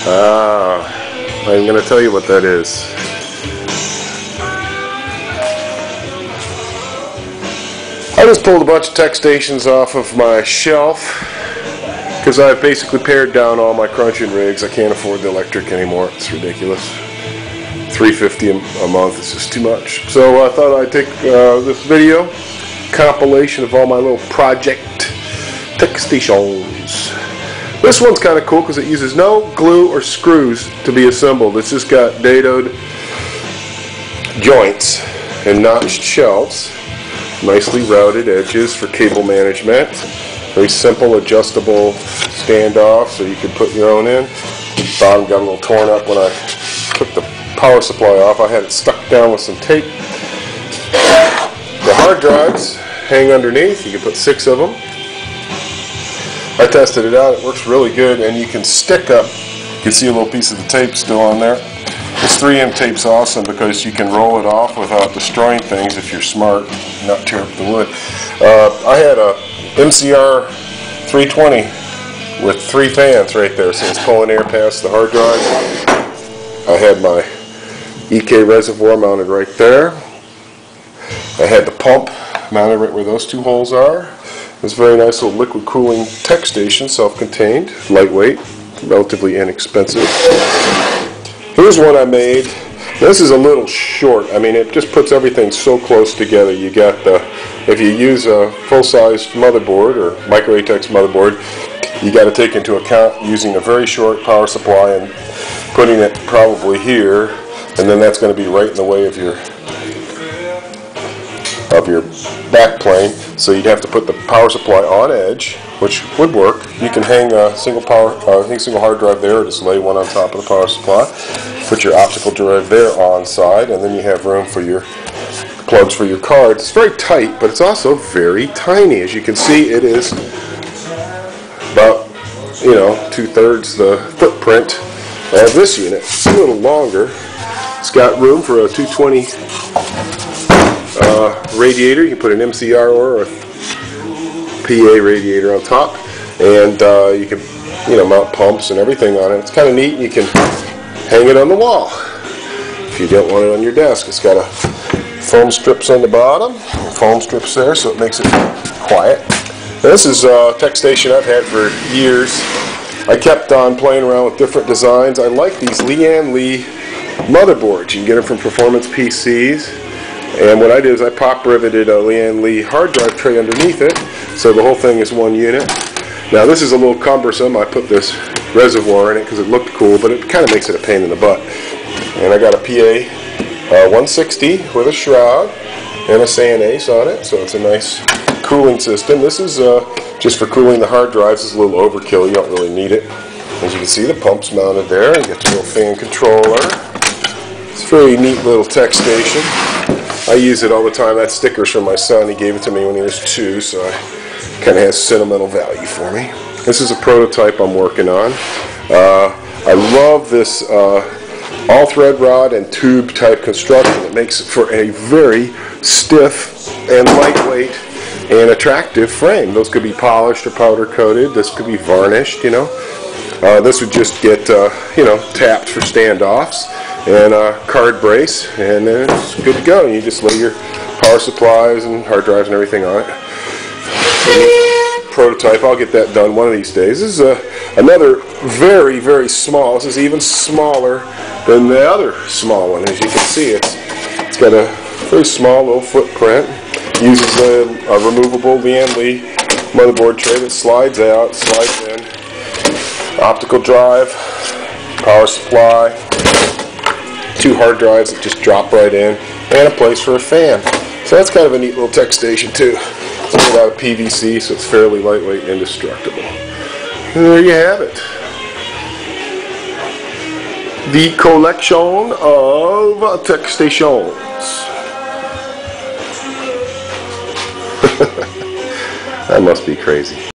I'm going to tell you what that is. I just pulled a bunch of Techstations off of my shelf because I've basically pared down all my crunching rigs. I can't afford the electric anymore. It's ridiculous. $350 a month is just too much. So I thought I'd take this video compilation of all my little project Techstations. This one's kind of cool because it uses no glue or screws to be assembled. It's just got dadoed joints and notched shelves, nicely routed edges for cable management, very simple adjustable standoff so you can put your own in. The bottom got a little torn up when I took the power supply off. I had it stuck down with some tape. The hard drives hang underneath. You can put 6 of them. I tested it out. It works really good, and you can stick up. You can see a little piece of the tape still on there. This 3M tape's awesome because you can roll it off without destroying things if you're smart, not tear up the wood. I had a MCR 320 with 3 fans right there, so it's pulling air past the hard drive. I had my EK reservoir mounted right there. I had the pump mounted right where those 2 holes are. It's a very nice little liquid cooling Techstation, self-contained, lightweight, relatively inexpensive. Here's one I made. This is a little short. I mean, it just puts everything so close together. You got the, if you use a full-sized motherboard or micro ATEX motherboard, you got to take into account using a very short power supply and putting it probably here, and then that's going to be right in the way of your back plane, so you'd have to put the power supply on edge, which would work. You can hang a single hard drive there, or just lay one on top of the power supply. Put your optical drive there on side, and then you have room for your plugs for your cards. It's very tight, but it's also very tiny. As you can see, it is about 2/3 the footprint of this unit. It's a little longer. It's got room for a 220 radiator. You can put an MCR or a PA radiator on top, and you can mount pumps and everything on it. It's kind of neat. You can hang it on the wall if you don't want it on your desk. It's got a foam strips on the bottom, foam strips there, so it makes it quiet. Now, this is a Techstation I've had for years. I kept on playing around with different designs. I like these Lian Li motherboards. You can get them from Performance PCs. And what I did is I pop riveted a Lian Li hard drive tray underneath it, so the whole thing is one unit. Now this is a little cumbersome. I put this reservoir in it because it looked cool, but it kind of makes it a pain in the butt. And I got a PA 160 with a shroud and a SAN ace on it, so it's a nice cooling system. This is just for cooling the hard drives. It's a little overkill. You don't really need it. As you can see, the pump's mounted there. You get your little fan controller. It's a very neat little Techstation. I use it all the time. That sticker's from my son. He gave it to me when he was 2, so it kind of has sentimental value for me. This is a prototype I'm working on. I love this all thread rod and tube type construction. It makes it for a very stiff and lightweight and attractive frame. Those could be polished or powder coated. This could be varnished, This would just get, tapped for standoffs, and a card brace, and then it's good to go. You just lay your power supplies and hard drives and everything on it. Prototype, I'll get that done one of these days. This is another very, very small. This is even smaller than the other small one. As you can see, it's got a very small little footprint. Uses a removable Lian Li motherboard tray that slides out, slides in. Optical drive, power supply, 2 hard drives that just drop right in, and a place for a fan. So that's kind of a neat little Techstation too. It's made out of PVC, so it's fairly lightweight and indestructible. And there you have it. The collection of Techstations. That must be crazy.